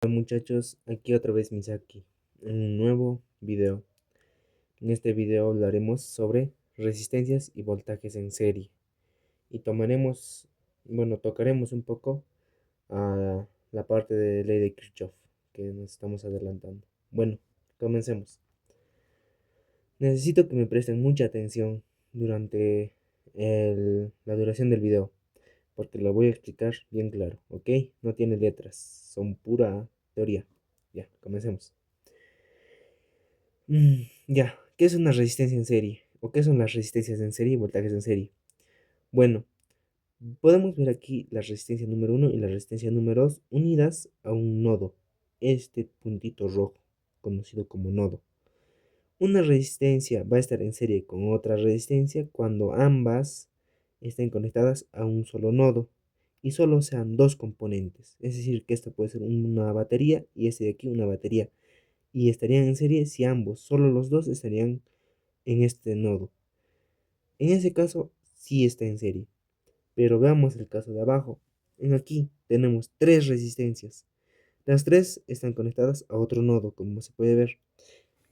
Hola muchachos, aquí otra vez Misaki, en un nuevo video. En este video hablaremos sobre resistencias y voltajes en serie. Y tocaremos un poco a la parte de ley de Kirchhoff, que nos estamos adelantando. Bueno, comencemos. Necesito que me presten mucha atención durante la duración del video, porque lo voy a explicar bien claro, ¿ok? No tiene letras, son pura teoría. Ya, comencemos. Ya, ¿qué es una resistencia en serie? ¿O qué son las resistencias en serie y voltajes en serie? Bueno, podemos ver aquí la resistencia número uno y la resistencia número 2 unidas a un nodo, este puntito rojo, conocido como nodo. Una resistencia va a estar en serie con otra resistencia cuando ambas estén conectadas a un solo nodo y solo sean dos componentes. Es decir, que esta puede ser una batería y este de aquí una batería. Y estarían en serie si ambos, solo los dos estarían en este nodo. En ese caso, sí está en serie. Pero veamos el caso de abajo. En aquí tenemos tres resistencias. Las tres están conectadas a otro nodo, como se puede ver.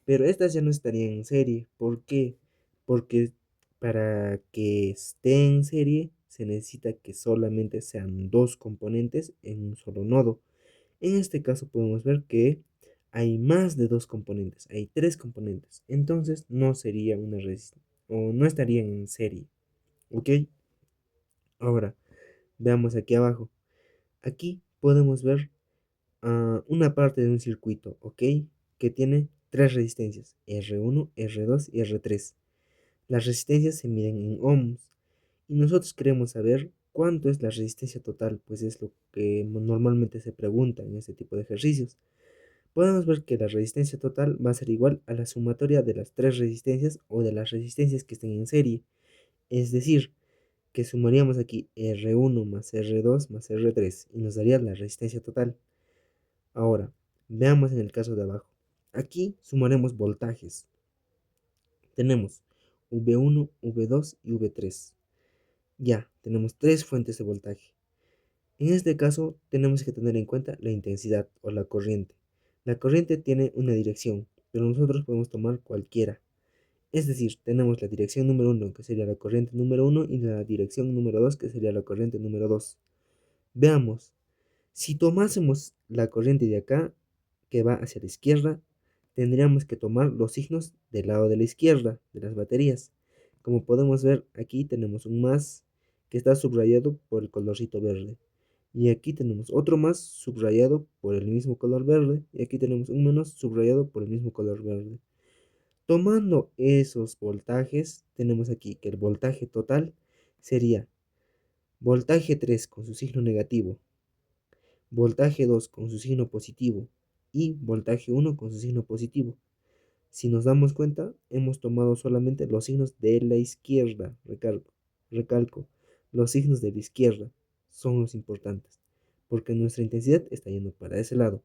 Pero estas ya no estarían en serie. ¿Por qué? Porque para que esté en serie se necesita que solamente sean dos componentes en un solo nodo. En este caso podemos ver que hay más de dos componentes, hay tres componentes. Entonces no sería una resistencia o no estarían en serie. ¿Ok? Ahora, veamos aquí abajo. Aquí podemos ver una parte de un circuito, ¿ok? Que tiene tres resistencias, R1, R2 y R3. Las resistencias se miden en ohms y nosotros queremos saber cuánto es la resistencia total, pues es lo que normalmente se pregunta en este tipo de ejercicios. Podemos ver que la resistencia total va a ser igual a la sumatoria de las tres resistencias o de las resistencias que estén en serie. Es decir, que sumaríamos aquí R1 más R2 más R3 y nos daría la resistencia total. Ahora, veamos en el caso de abajo. Aquí sumaremos voltajes. Tenemos V1, V2 y V3. Ya, tenemos tres fuentes de voltaje. En este caso, tenemos que tener en cuenta la intensidad o la corriente. La corriente tiene una dirección, pero nosotros podemos tomar cualquiera. Es decir, tenemos la dirección número uno, que sería la corriente número uno, y la dirección número 2, que sería la corriente número 2. Veamos, si tomásemos la corriente de acá, que va hacia la izquierda, tendríamos que tomar los signos del lado de la izquierda de las baterías. Como podemos ver, aquí tenemos un más que está subrayado por el colorcito verde. Y aquí tenemos otro más subrayado por el mismo color verde. Y aquí tenemos un menos subrayado por el mismo color verde. Tomando esos voltajes, tenemos aquí que el voltaje total sería voltaje 3 con su signo negativo, voltaje 2 con su signo positivo y voltaje 1 con su signo positivo. Si nos damos cuenta, hemos tomado solamente los signos de la izquierda. Recalco, los signos de la izquierda son los importantes, porque nuestra intensidad está yendo para ese lado.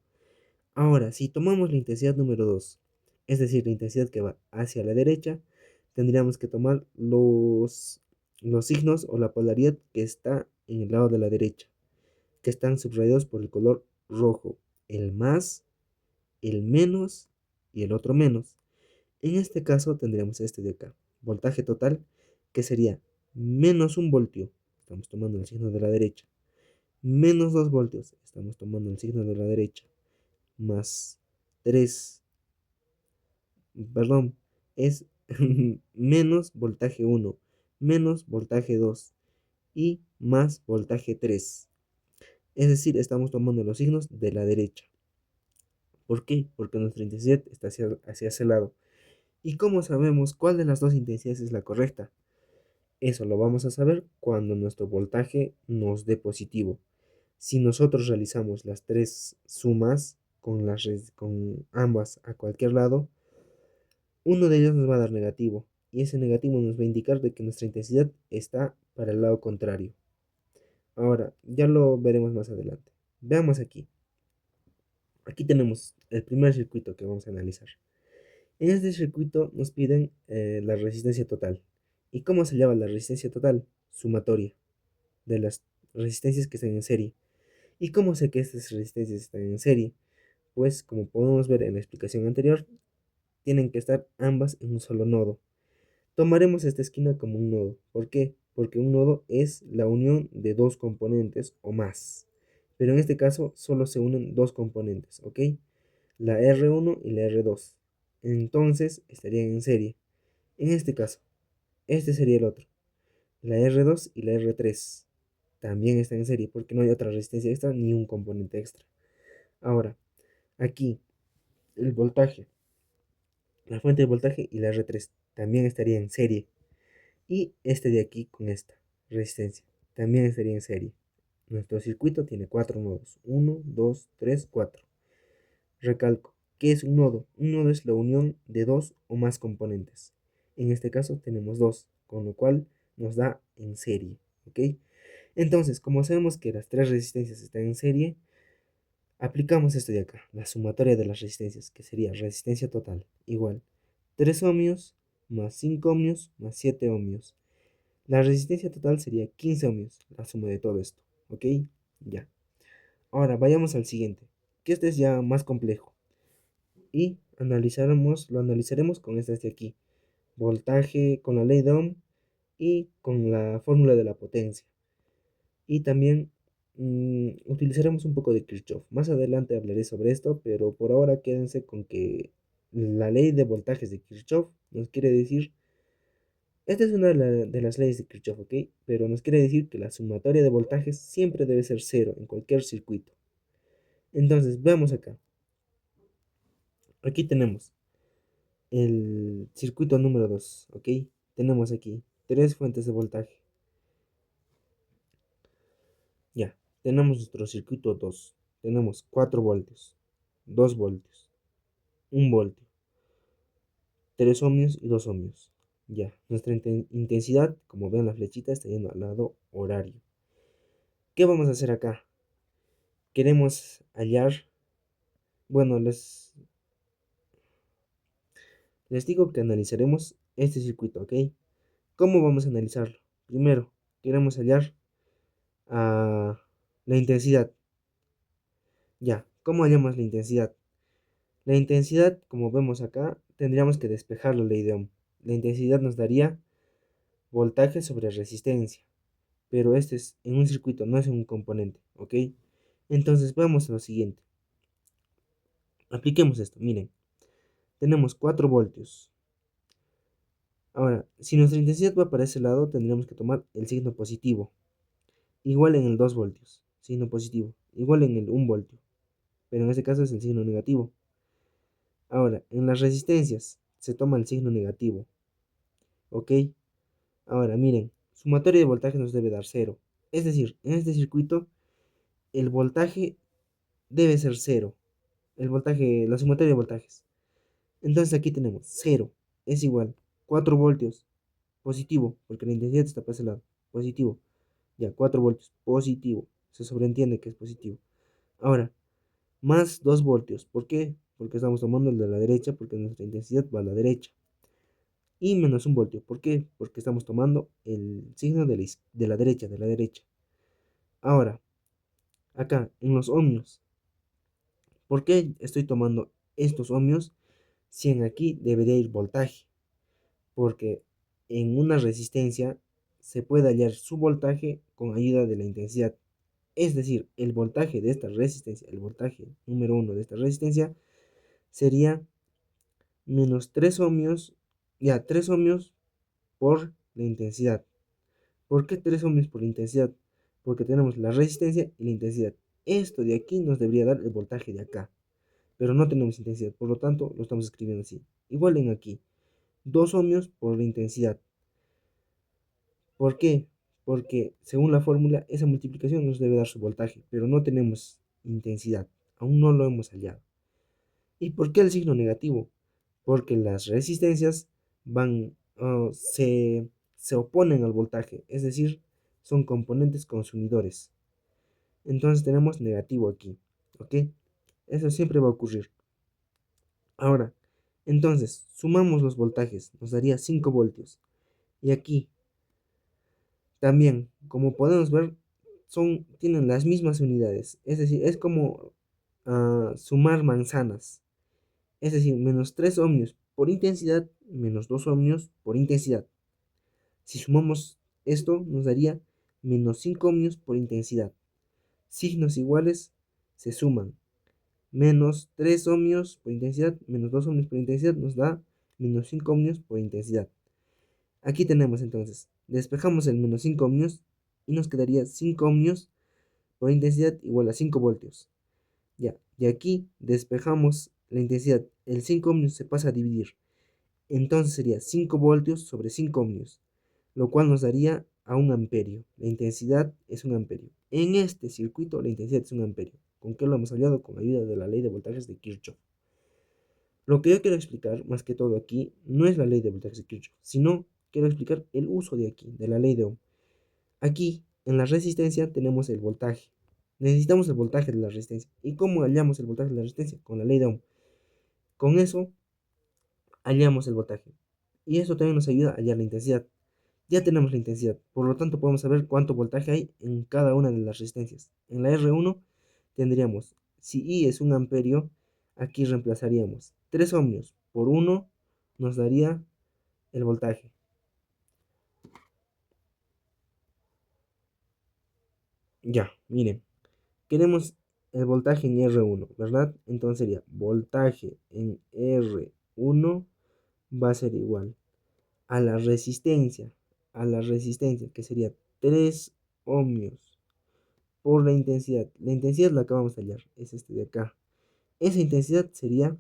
Ahora, si tomamos la intensidad número 2, es decir, la intensidad que va hacia la derecha, tendríamos que tomar los signos o la polaridad que está en el lado de la derecha, que están subrayados por el color rojo, el más, el menos y el otro menos. En este caso tendríamos este de acá, voltaje total, que sería menos 1 voltio, estamos tomando el signo de la derecha, menos 2 voltios, estamos tomando el signo de la derecha, más 3, perdón, es menos voltaje 1, menos voltaje 2 y más voltaje 3. Es decir, estamos tomando los signos de la derecha. ¿Por qué? Porque nuestra intensidad está hacia ese lado. ¿Y cómo sabemos cuál de las dos intensidades es la correcta? Eso lo vamos a saber cuando nuestro voltaje nos dé positivo. Si nosotros realizamos las tres sumas con ambas a cualquier lado, uno de ellos nos va a dar negativo y ese negativo nos va a indicar de que nuestra intensidad está para el lado contrario. Ahora, ya lo veremos más adelante. Veamos aquí. Aquí tenemos el primer circuito que vamos a analizar. En este circuito nos piden la resistencia total. ¿Y cómo se llama la resistencia total? Sumatoria de las resistencias que están en serie. ¿Y cómo sé que estas resistencias están en serie? pues como podemos ver en la explicación anterior, tienen que estar ambas en un solo nodo. Tomaremos esta esquina como un nodo. ¿Por qué? Porque un nodo es la unión de dos componentes o más. Pero en este caso solo se unen dos componentes, ¿ok? La R1 y la R2. Entonces estarían en serie. En este caso, este sería el otro. La R2 y la R3 también están en serie porque no hay otra resistencia extra ni un componente extra. Ahora, aquí el voltaje, la fuente de voltaje y la R3 también estaría en serie. Y este de aquí con esta resistencia también estaría en serie. Nuestro circuito tiene 4 nodos. 1, 2, 3, 4. Recalco, ¿qué es un nodo? Un nodo es la unión de dos o más componentes. En este caso tenemos dos, con lo cual nos da en serie. ¿Ok? Entonces, como sabemos que las tres resistencias están en serie, aplicamos esto de acá, la sumatoria de las resistencias, que sería resistencia total igual 3 ohmios más 5 ohmios más 7 ohmios. La resistencia total sería 15 ohmios, la suma de todo esto. ¿Ok? Ya. Ahora vayamos al siguiente, que este es ya más complejo. Y lo analizaremos con estas de aquí. Voltaje con la ley de Ohm y con la fórmula de la potencia. Y también utilizaremos un poco de Kirchhoff. Más adelante hablaré sobre esto, pero por ahora quédense con que la ley de voltajes de Kirchhoff nos quiere decir, esta es una de las leyes de Kirchhoff, ¿ok? Pero nos quiere decir que la sumatoria de voltajes siempre debe ser cero en cualquier circuito. Entonces, veamos acá. Aquí tenemos el circuito número 2, ¿ok? Tenemos aquí tres fuentes de voltaje. Ya, tenemos nuestro circuito 2. Tenemos 4 voltios, 2 voltios, 1 voltio, 3 ohmios y 2 ohmios. Ya, nuestra intensidad, como ven la flechita, está yendo al lado horario. ¿Qué vamos a hacer acá? Queremos hallar, bueno, les digo que analizaremos este circuito, ¿ok? ¿Cómo vamos a analizarlo? Primero, queremos hallar la intensidad. Ya, ¿cómo hallamos la intensidad? La intensidad, como vemos acá, tendríamos que despejar la ley de Ohm. La intensidad nos daría voltaje sobre resistencia, pero este es en un circuito, no es en un componente, ¿ok? Entonces vamos a lo siguiente. Apliquemos esto, miren, tenemos 4 voltios. Ahora, si nuestra intensidad va para ese lado, tendríamos que tomar el signo positivo. Igual en el 2 voltios, signo positivo. Igual en el 1 voltio, pero en este caso es el signo negativo. Ahora, en las resistencias se toma el signo negativo, ¿ok? Ahora, miren, sumatoria de voltaje nos debe dar cero. Es decir, en este circuito, el voltaje debe ser cero. El voltaje, la sumatoria de voltajes. Entonces aquí tenemos cero es igual 4 voltios positivo, porque la intensidad está para ese lado, positivo. Ya, 4 voltios positivo. Se sobreentiende que es positivo. Ahora, más 2 voltios. ¿Por qué? Porque estamos tomando el de la derecha, porque nuestra intensidad va a la derecha. Y menos 1 voltio. ¿Por qué? Porque estamos tomando el signo de la derecha, de la derecha. Ahora, acá, en los ohmios. ¿Por qué estoy tomando estos ohmios si en aquí debería ir voltaje? Porque en una resistencia se puede hallar su voltaje con ayuda de la intensidad. Es decir, el voltaje de esta resistencia, el voltaje número 1 de esta resistencia sería menos 3 ohmios, ya 3 ohmios por la intensidad. ¿Por qué 3 ohmios por la intensidad? Porque tenemos la resistencia y la intensidad. Esto de aquí nos debería dar el voltaje de acá, pero no tenemos intensidad, por lo tanto lo estamos escribiendo así. Igual en aquí, 2 ohmios por la intensidad. ¿Por qué? Porque según la fórmula, esa multiplicación nos debe dar su voltaje, pero no tenemos intensidad, aún no lo hemos hallado. ¿Y por qué el signo negativo? Porque las resistencias se oponen al voltaje, es decir, son componentes consumidores. Entonces tenemos negativo aquí, ¿ok? Eso siempre va a ocurrir. Ahora, entonces, sumamos los voltajes, nos daría 5 voltios. Y aquí, también, como podemos ver, tienen las mismas unidades. Es decir, es como sumar manzanas. Es decir, menos 3 ohmios por intensidad menos 2 ohmios por intensidad. Si sumamos esto, nos daría menos 5 ohmios por intensidad. Signos iguales se suman. Menos 3 ohmios por intensidad menos 2 ohmios por intensidad nos da menos 5 ohmios por intensidad. Aquí tenemos entonces, despejamos el menos 5 ohmios y nos quedaría 5 ohmios por intensidad igual a 5 voltios. Ya, y aquí despejamos la intensidad, el 5 ohmios se pasa a dividir. Entonces sería 5 voltios sobre 5 ohmios, lo cual nos daría a 1 amperio. La intensidad es 1 amperio. En este circuito la intensidad es 1 amperio. ¿Con qué lo hemos hallado? Con ayuda de la ley de voltajes de Kirchhoff. Lo que yo quiero explicar, más que todo aquí, no es la ley de voltajes de Kirchhoff, sino quiero explicar el uso de aquí, de la ley de Ohm. Aquí, en la resistencia, tenemos el voltaje. Necesitamos el voltaje de la resistencia. ¿Y cómo hallamos el voltaje de la resistencia? Con la ley de Ohm. Con eso, hallamos el voltaje. Y eso también nos ayuda a hallar la intensidad. Ya tenemos la intensidad, por lo tanto podemos saber cuánto voltaje hay en cada una de las resistencias. En la R1 tendríamos, si I es 1 amperio, aquí reemplazaríamos 3 ohmios por 1, nos daría el voltaje. Ya, miren, queremos el voltaje en R1, ¿verdad? Entonces sería voltaje en R1 va a ser igual a la resistencia que sería 3 ohmios por la intensidad. La intensidad la acabamos de hallar, es este de acá. Esa intensidad sería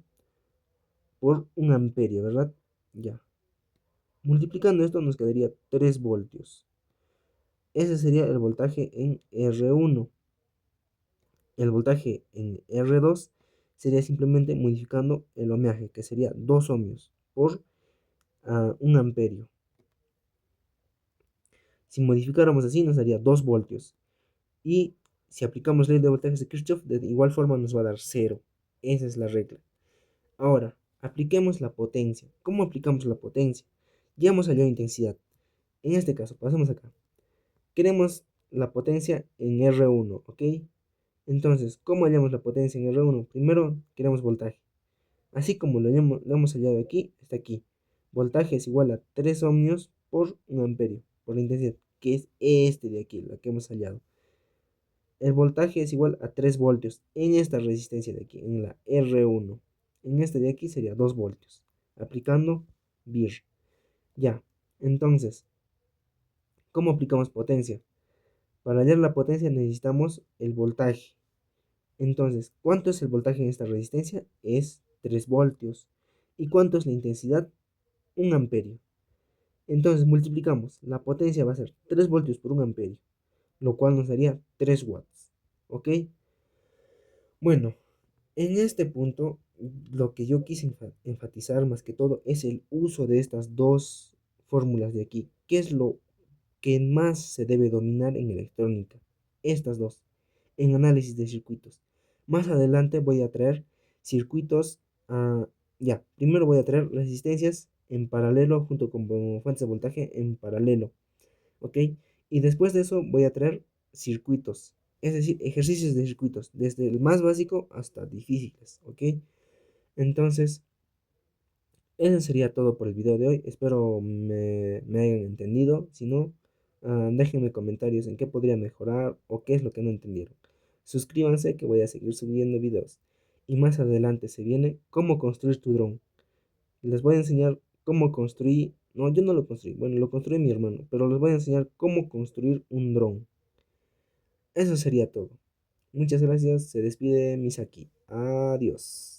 por 1 amperio, ¿verdad? Ya. Multiplicando esto nos quedaría 3 voltios. Ese sería el voltaje en R1. El voltaje en R2 sería simplemente modificando el ohmiaje, que sería 2 ohmios por 1 amperio. Si modificáramos así nos daría 2 voltios. Y si aplicamos ley de voltajes de Kirchhoff, de igual forma nos va a dar 0. Esa es la regla. Ahora, apliquemos la potencia. ¿Cómo aplicamos la potencia? Ya hemos hallado intensidad. En este caso, pasemos acá. Queremos la potencia en R1, ¿ok? Entonces, ¿cómo hallamos la potencia en R1? Primero, queremos voltaje. Así como lo hemos hallado aquí, está aquí. Voltaje es igual a 3 ohmios por 1 amperio, por la intensidad, que es este de aquí, la que hemos hallado. El voltaje es igual a 3 voltios en esta resistencia de aquí, en la R1. En este de aquí sería 2 voltios, aplicando VIR. Ya, entonces, ¿cómo aplicamos potencia? Para hallar la potencia necesitamos el voltaje. Entonces, ¿cuánto es el voltaje en esta resistencia? Es 3 voltios. ¿Y cuánto es la intensidad? 1 amperio. Entonces, multiplicamos. La potencia va a ser 3 voltios por 1 amperio, lo cual nos daría 3 watts. ¿Ok? Bueno, en este punto, lo que yo quise enfatizar más que todo es el uso de estas dos fórmulas de aquí. ¿Qué es lo que más se debe dominar en electrónica? Estas dos, en análisis de circuitos. Más adelante voy a traer circuitos, ya, primero voy a traer resistencias en paralelo junto con fuentes de voltaje en paralelo, ¿ok? Y después de eso voy a traer circuitos, es decir, ejercicios de circuitos, desde el más básico hasta difíciles, ¿ok? Entonces, eso sería todo por el video de hoy. Espero me hayan entendido. Si no, déjenme comentarios en qué podría mejorar o qué es lo que no entendieron. Suscríbanse que voy a seguir subiendo videos. Y más adelante se viene cómo construir tu dron. Les voy a enseñar cómo construir. No, yo no lo construí. Bueno, lo construí mi hermano. Pero les voy a enseñar cómo construir un dron. Eso sería todo. Muchas gracias. Se despide Misaki. Adiós.